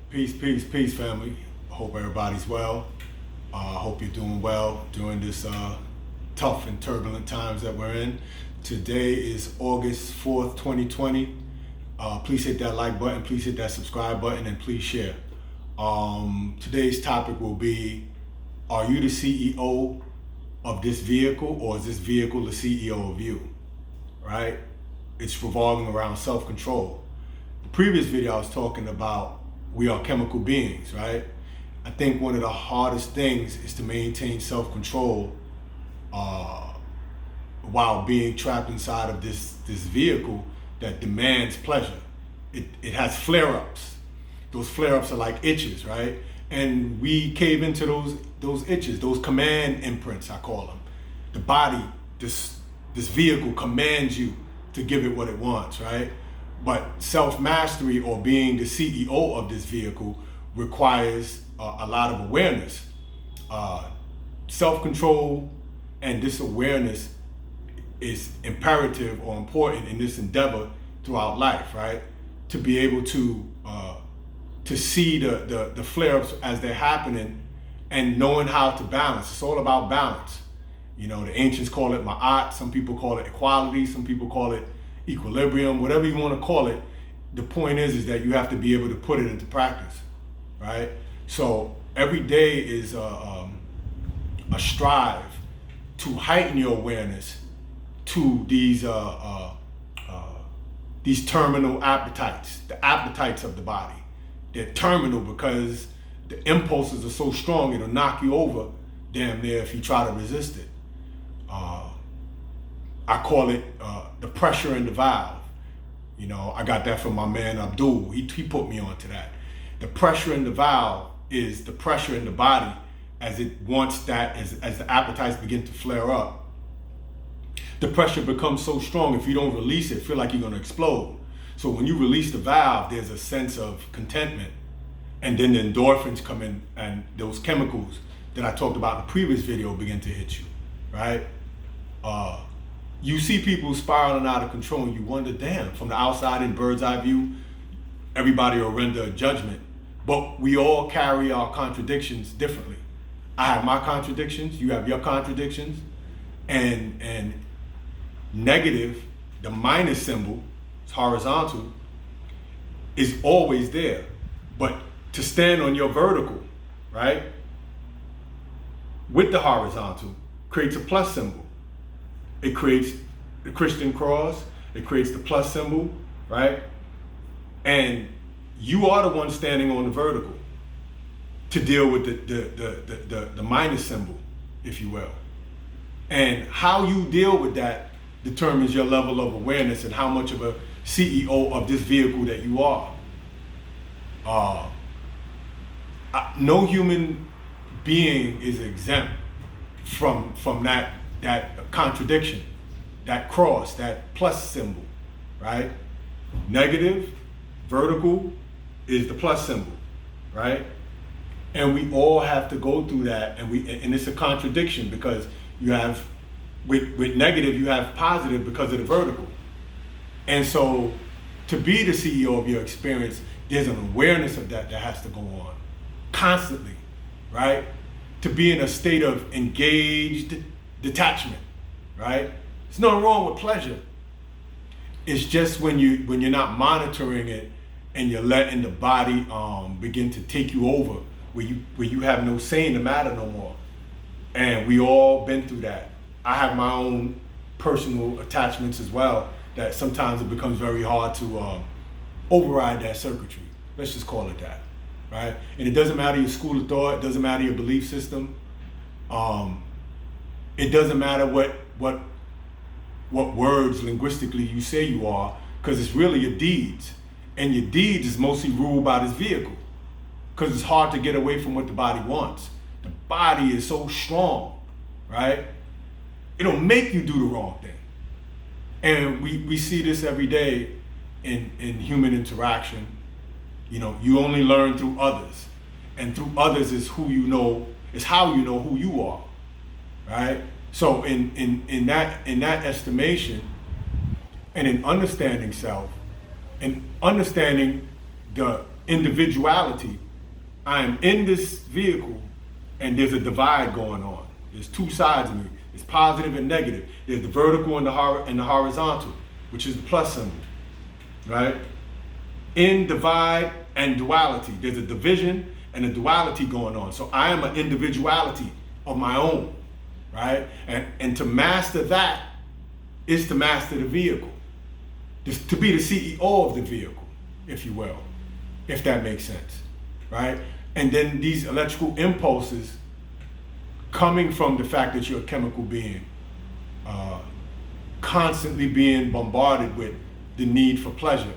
Peace, peace, peace, family. Hope everybody's well. Hope you're doing well during this tough and turbulent times that we're in. Today is August 4th, 2020. Please hit that like button, please hit that subscribe button, and please share. Today's topic will be, are you the CEO of this vehicle, or is this vehicle the CEO of you? Right? It's revolving around self-control. The previous video I was talking about we are chemical beings, right? I think one of the hardest things is to maintain self-control while being trapped inside of this vehicle that demands pleasure. It has flare-ups. Those flare-ups are like itches, right? And we cave into those itches, those command imprints, I call them. The body, this vehicle commands you to give it what it wants, right? But self-mastery, or being the CEO of this vehicle, requires a lot of awareness. Self-control and this awareness is imperative or important in this endeavor throughout life, right? To be able to see the flare-ups as they're happening and knowing how to balance. It's all about balance. You know, the ancients call it ma'at, some people call it equality, some people call it equilibrium, whatever you want to call it. The point is that you have to be able to put it into practice, right? So every day is a strive to heighten your awareness to these terminal appetites, the appetites of the body. They're terminal because the impulses are so strong, it'll knock you over damn near if you try to resist it. I call it the pressure in the valve. You know, I got that from my man Abdul. He put me onto that. The pressure in the valve is the pressure in the body as it wants that, as the appetites begin to flare up. The pressure becomes so strong, if you don't release it, feel like you're gonna explode. So when you release the valve, there's a sense of contentment. And then the endorphins come in, and those chemicals that I talked about in the previous video begin to hit you, right? You see people spiraling out of control and you wonder, damn, from the outside in bird's eye view, everybody will render a judgment. But we all carry our contradictions differently. I have my contradictions, you have your contradictions, and negative, the minus symbol, it's horizontal, is always there. But to stand on your vertical, right, with the horizontal, creates a plus symbol. It creates the Christian cross, it creates the plus symbol, right? And you are the one standing on the vertical to deal with the minus symbol, if you will. And how you deal with that determines your level of awareness and how much of a CEO of this vehicle that you are. No human being is exempt from that contradiction, that cross, that plus symbol, right? Negative, vertical is the plus symbol, right? And we all have to go through that, and it's a contradiction because you have, with negative, you have positive because of the vertical. And so to be the CEO of your experience, there's an awareness of that has to go on constantly, right? To be in a state of engaged detachment, right? There's nothing wrong with pleasure. It's just when you're not monitoring it and you're letting the body begin to take you over, where you have no say in the matter no more. And we all been through that. I have my own personal attachments as well, that sometimes it becomes very hard to override that circuitry. Let's just call it that, right? And it doesn't matter your school of thought, it doesn't matter your belief system. It doesn't matter what words linguistically you say you are, because it's really your deeds. And your deeds is mostly ruled by this vehicle, because it's hard to get away from what the body wants. The body is so strong, right? It'll make you do the wrong thing. And we see this every day in human interaction. You know, you only learn through others. And through others is who you know, is how you know who you are, right? So in that estimation, and in understanding self, and understanding the individuality, I am in this vehicle and there's a divide going on. There's two sides of me. It's positive and negative. There's the vertical and the horizontal, which is the plus symbol, right? In divide and duality, there's a division and a duality going on. So I am an individuality of my own, right? And to master that is to master the vehicle. To be the CEO of the vehicle, if you will, if that makes sense, right? And then these electrical impulses coming from the fact that you're a chemical being, constantly being bombarded with the need for pleasure.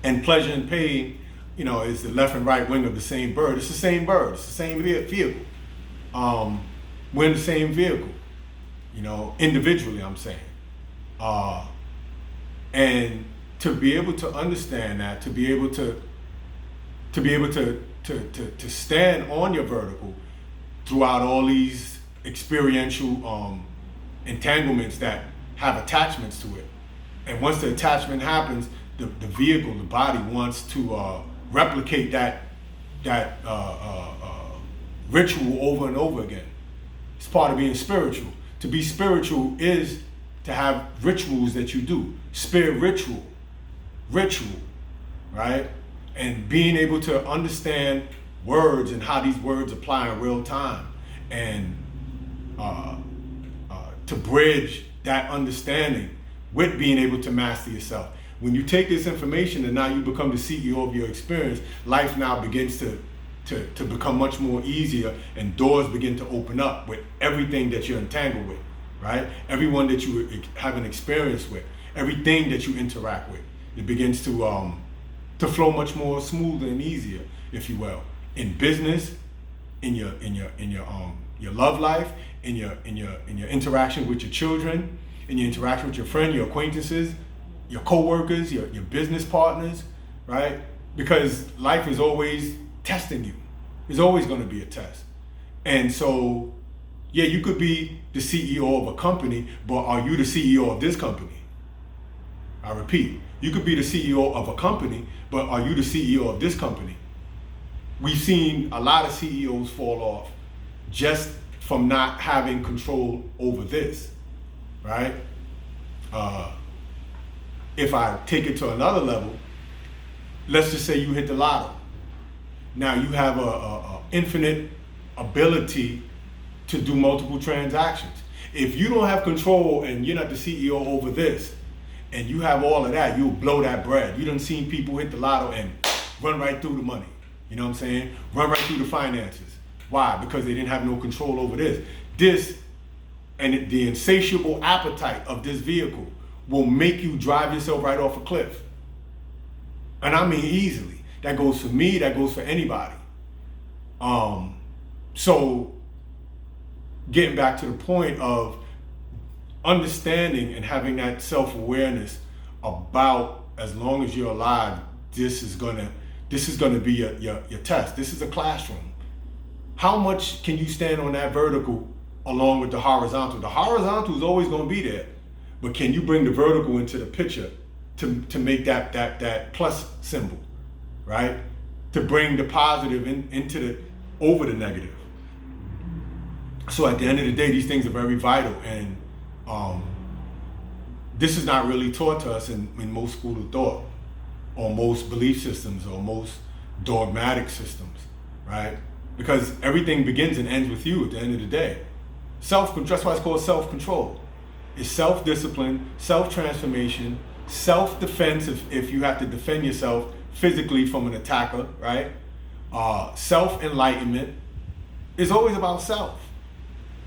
And pleasure and pain, is the left and right wing of the same bird. It's the same bird, it's the same vehicle. We're in the same vehicle, individually, I'm saying. And to be able to understand that, to be able to stand on your vertical throughout all these experiential entanglements that have attachments to it. And once the attachment happens, the vehicle, the body wants to replicate that ritual over and over again. It's part of being spiritual. To be spiritual is to have rituals that you do. Ritual, right? And being able to understand words and how these words apply in real time, and to bridge that understanding with being able to master yourself. When you take this information and now you become the CEO of your experience, life now begins to become much more easier, and doors begin to open up with everything that you're entangled with, right? Everyone that you have an experience with, everything that you interact with, it begins to flow much more smoother and easier, if you will, in business, in your love life, in your interaction with your children, in your interaction with your friends, your acquaintances, your co-workers, your business partners, right? Because life is always testing you. There's always going to be a test. And so, yeah, you could be the CEO of a company, but are you the CEO of this company? I repeat, you could be the CEO of a company, but are you the CEO of this company? We've seen a lot of CEOs fall off just from not having control over this, right? If I take it to another level, let's just say you hit the lotto. Now you have a infinite ability to do multiple transactions. If you don't have control and you're not the CEO over this, and you have all of that, you'll blow that bread. You done seen people hit the lotto and run right through the money. You know what I'm saying? Run right through the finances. Why? Because they didn't have no control over this. The insatiable appetite of this vehicle will make you drive yourself right off a cliff. And I mean easily. That goes for me, that goes for anybody. So getting back to the point of understanding and having that self-awareness about, as long as you're alive, this is gonna be your test. This is a classroom. How much can you stand on that vertical along with the horizontal? The horizontal is always gonna be there, but can you bring the vertical into the picture to make that plus symbol, right? To bring the positive over the negative. So at the end of the day, these things are very vital, and this is not really taught to us in most school of thought, or most belief systems, or most dogmatic systems, right? Because everything begins and ends with you at the end of the day. Self-control, that's why it's called self-control. It's self-discipline, self-transformation, self-defense if you have to defend yourself physically from an attacker, right? Self-enlightenment is always about self,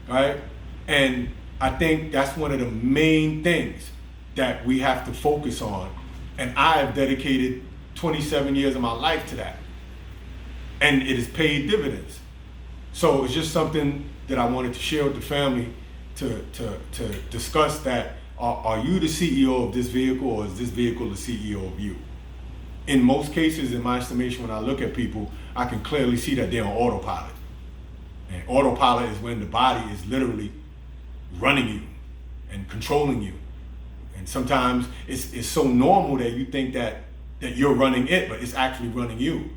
right? And I think that's one of the main things that we have to focus on. And I have dedicated 27 years of my life to that. And it has paid dividends. So it's just something that I wanted to share with the family to discuss that. Are you the CEO of this vehicle, or is this vehicle the CEO of you? In most cases, in my estimation, when I look at people, I can clearly see that they're on autopilot. And autopilot is when the body is literally running you and controlling you. And sometimes it's so normal that you think that that you're running it, but it's actually running you.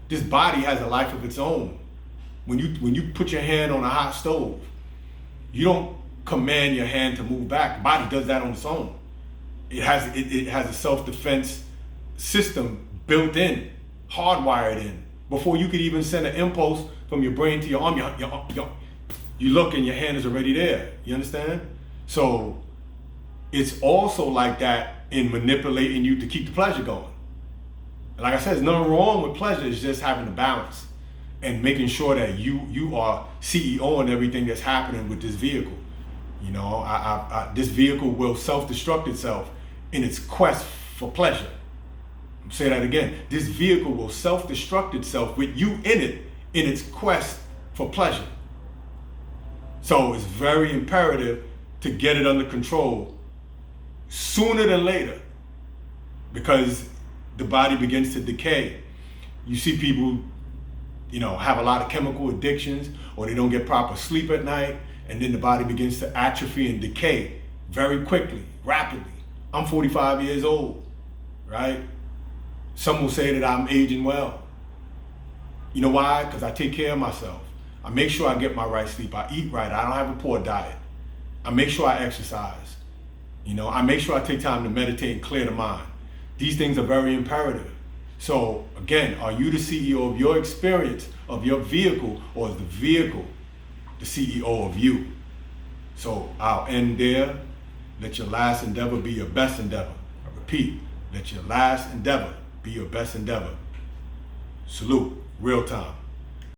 This body has a life of its own. When you put your hand on a hot stove, you don't command your hand to move back. The body does that on its own. It has a self-defense system built in, hardwired in. Before you could even send an impulse from your brain to your arm, you look and your hand is already there. You understand? So it's also like that in manipulating you to keep the pleasure going. Like I said, there's nothing wrong with pleasure. It's just having a balance and making sure that you are CEO in everything that's happening with this vehicle. You know, this vehicle will self-destruct itself in its quest for pleasure. I'll say that again. This vehicle will self-destruct itself with you in it in its quest for pleasure. So it's very imperative to get it under control sooner than later, because the body begins to decay. You see people, you know, have a lot of chemical addictions, or they don't get proper sleep at night, and then the body begins to atrophy and decay very quickly, rapidly. I'm 45 years old, right? Some will say that I'm aging well. You know why? Because I take care of myself. I make sure I get my right sleep. I eat right. I don't have a poor diet. I make sure I exercise. You know, I make sure I take time to meditate and clear the mind. These things are very imperative. So again, are you the CEO of your experience, of your vehicle, or is the vehicle the CEO of you? So I'll end there. Let your last endeavor be your best endeavor. I repeat, let your last endeavor be your best endeavor. Salute, real time.